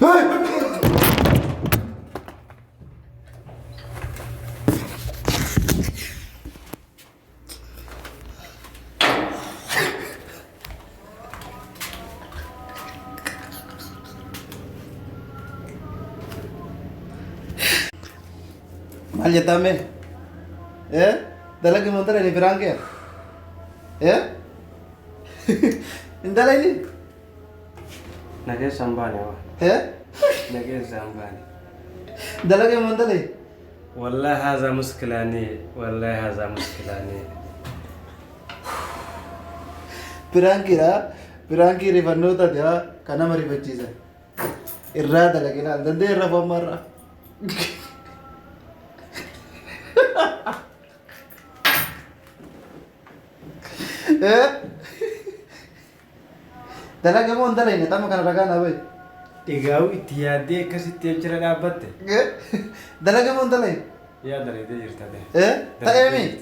Mal jetame. Dala ke montare ni perangke. Indala ini. Nage sambane wa. Nage sambane. Dala ke montare. والله هذا مشكلاني والله هذا مشكلاني. Perangkiri panuta dia karena mari bacisa. Irra dala ke na dande irra pamara. Dala ke montare ini tamu kana ragana boy. Igau itiyade kasi tiyajira dabatte. Dala ke montare. Ya dari itu jirta deh. Tak emi.